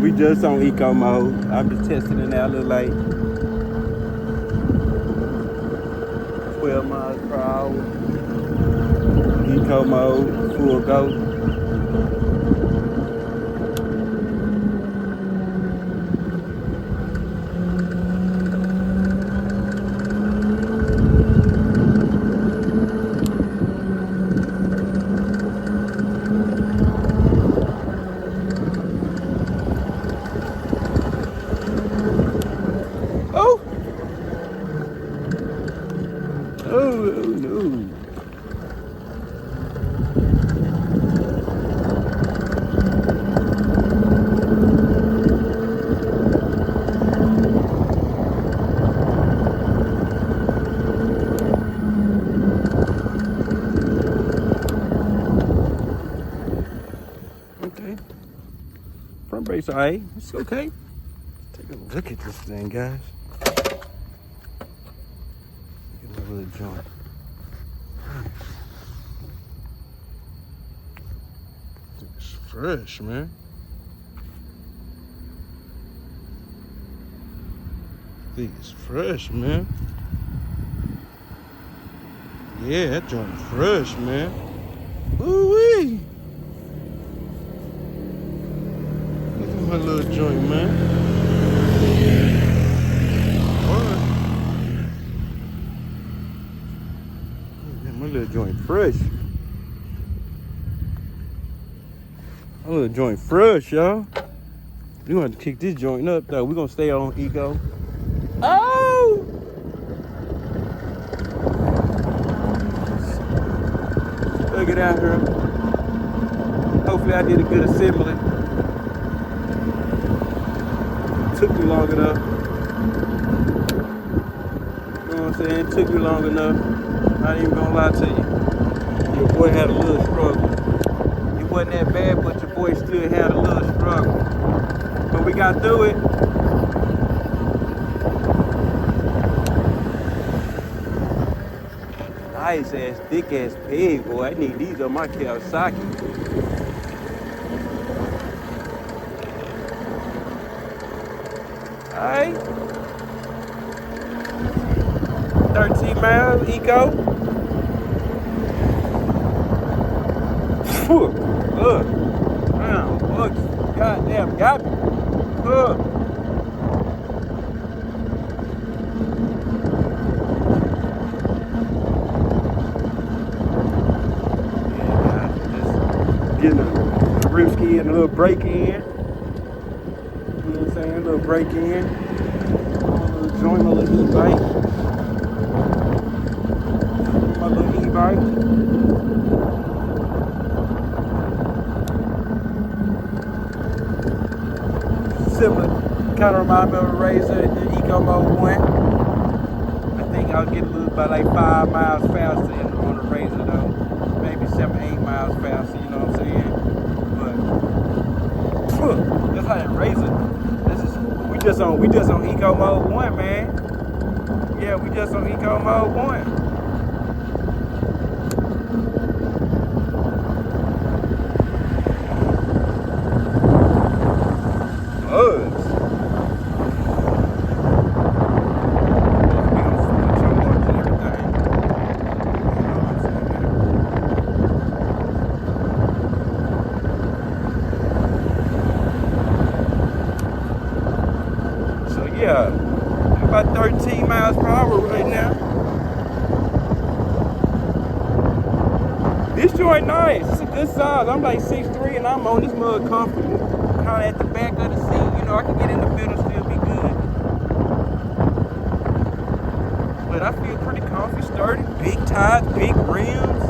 We just on eco mode. I'm just testing it out. Look like 12 miles per hour. Eco mode, full go. Front brakes, all right. It's okay. Take a look at this thing, guys. Look at my little joint. It's fresh, man. I think it's fresh, man. Yeah, that joint fresh, man. Ooh-wee. My little joint, man. My little joint fresh. My little joint fresh, y'all. We gonna have to kick this joint up though. We gonna stay on eco. Oh! Look it out here. Hopefully I did a good assembly. Took me long enough. You know what I'm saying? Took me long enough. I ain't even gonna lie to you. Your boy had a little struggle. It wasn't that bad, but your boy still had a little struggle. But we got through it. Nice ass, thick ass pig, boy. I need these on my Kawasaki. Alright. 13 miles, eco. Damn, bugs. Goddamn, got me. Yeah, guys, just getting a rip ski and a little break in. You know what I'm saying? A little break in. Join my little e-bike. My little e-bike. Similar, kind of remind me of a Razor in the Eco Mode 1. I think I'll get a little about like 5 miles faster on the Razor though. Maybe 7, 8 miles faster, you know what I'm saying? But just like a Razor. We just on Eco Mode 1, man. Yeah, we just on Eco Mode 1. Bugs. Yeah, about 13 miles per hour right now. This joint nice. It's a good size. I'm like 6'3" and I'm on this mug comfortable. Kind of at the back of the seat. You know, I can get in the middle, still be good. But I feel pretty comfy, sturdy. Big tires, big rims.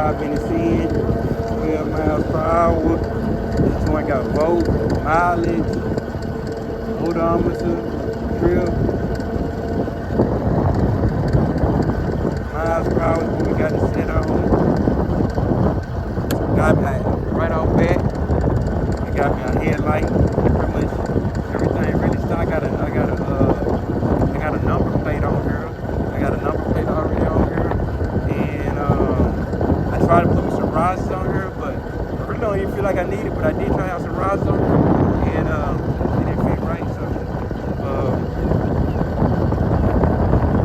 5 minutes in, 12 miles per hour. This joint got volt, mileage, odometer, drill, miles per hour is what we got it set on. Got me right off bat. It got me a headlight, pretty much everything really started. I got a number plate on here. I got a number plate already on here, and I tried to put me some rods on here, but I really don't even feel like I need it. But I did try to have some rods on here, and it didn't fit right. So, you know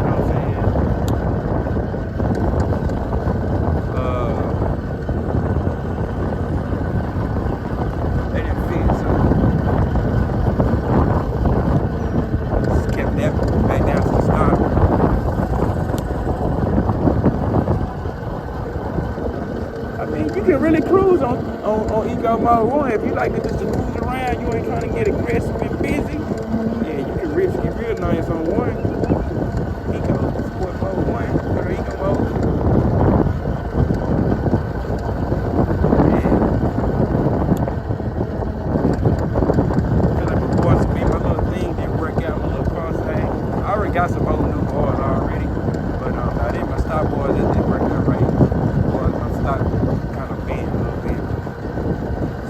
what I'm saying? They didn't fit. So just kept that back down to the start. I mean, you can really cruise on Eco Mode 1 if you like to just cruise around. You ain't trying to get aggressive and busy. Yeah, you can really get real nice on 1. Eco Sport Mode 1 or Eco Mode. Yeah. I feel like my boy speed, my little thing didn't work out, my little cross thing. I already got some old new boards already, but I did my stock boards that didn't work out right. My stock kind of bent a little bit.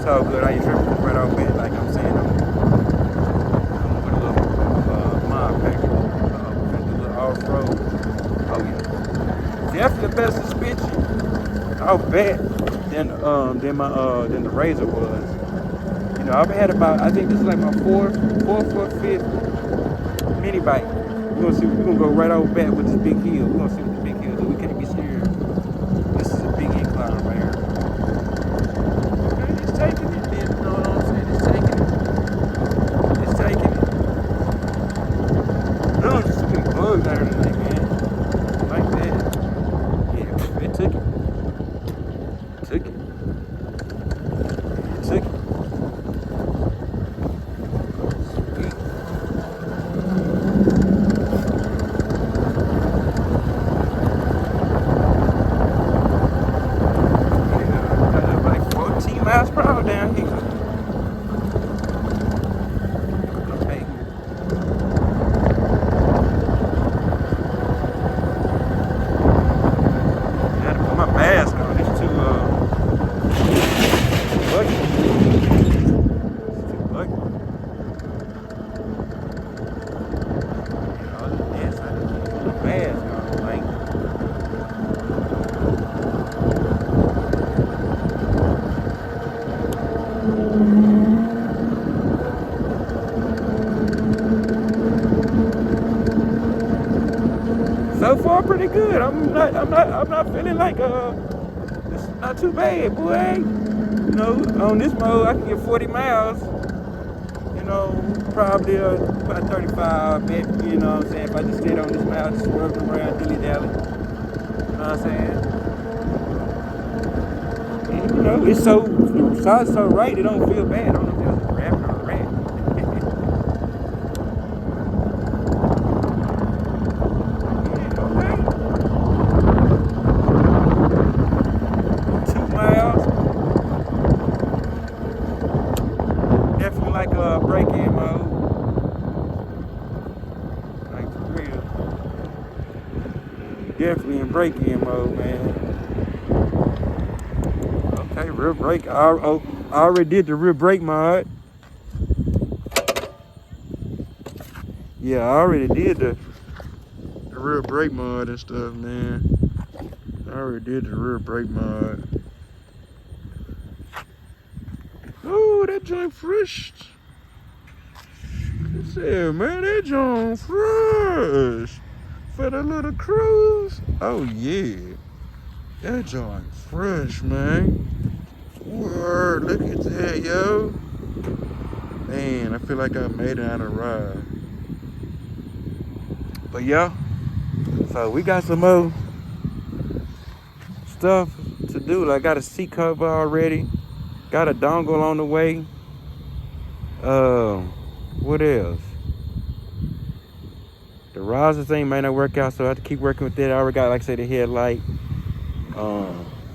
So good, I ain't tripping right off bent, like I'm saying. I'm with a little mod pack, a little off-road. Oh yeah, definitely the best suspension. I'll bet than the Razor was. You know, I've had about, I think this is like my fourth or fifth mini bike. We're gonna go right off bat with this big hill. We're gonna see what the big hill do. We can't be scared. This is a big incline right here. Okay, it's taking it, man. You know what I'm saying? It's taking it. It's taking it. No, just too many bugs out here tonight, man. Like that. Yeah, it took it. Took it. It took it. Sweet. Yeah, like 14 miles per hour down here. Okay. I had to put my mask on. It's too lucky. It's too lucky. Other than this, I just put my mask on. Like, so far pretty good. I'm not feeling like it's not too bad, boy. You know, on this mode I can get 40 miles. You know, probably about 35, bet, you know what I'm saying, if I just stayed on this mile, just swerving around dilly-dally. You know what I'm saying? And, you know, it's so, the side's so right, it don't feel bad. I don't know if that was a rabbit or a rat. Yeah, okay. 2 miles. Definitely like a break-in mode. Like, for real. Definitely in break-in mode, man. Okay, rear brake. I already did the rear brake mod. Yeah, I already did the rear brake mod and stuff, man. I already did the rear brake mod. Oh, that joint fresh. I said, man, that joint fresh. For the little cruise. Oh, yeah. That joint fresh, man. Word, look at that, yo. Man, I feel like I made it on a ride. But yeah, so we got some more stuff to do. Like, I got a seat cover already. Got a dongle on the way. What else? The riser thing may not work out, so I have to keep working with that. I already got, like I said, the headlight.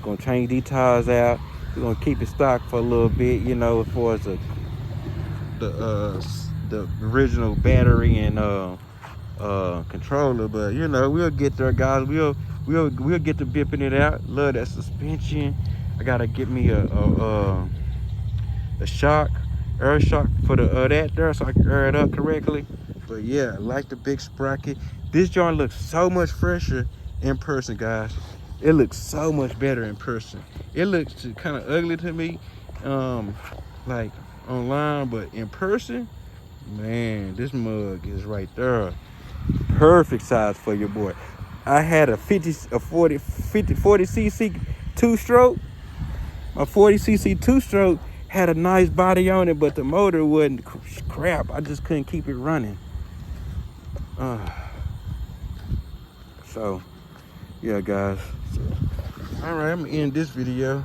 Gonna change these tires out. We're gonna keep it stock for a little bit, you know, as far as the original battery and controller. But you know, we'll get there, guys. We'll get to bipping it out. Love that suspension. I gotta get me a shock, air shock for the that there, so I can air it up correctly. But yeah, I like the big sprocket. This joint looks so much fresher in person, guys. It looks so much better in person. It looks kind of ugly to me, like online, but in person, man, this mug is right there. Perfect size for your boy. I had a 40 cc two-stroke. My 40 cc two-stroke had a nice body on it, but the motor wasn't crap. I just couldn't keep it running. So yeah, guys. All right, I'm gonna end this video.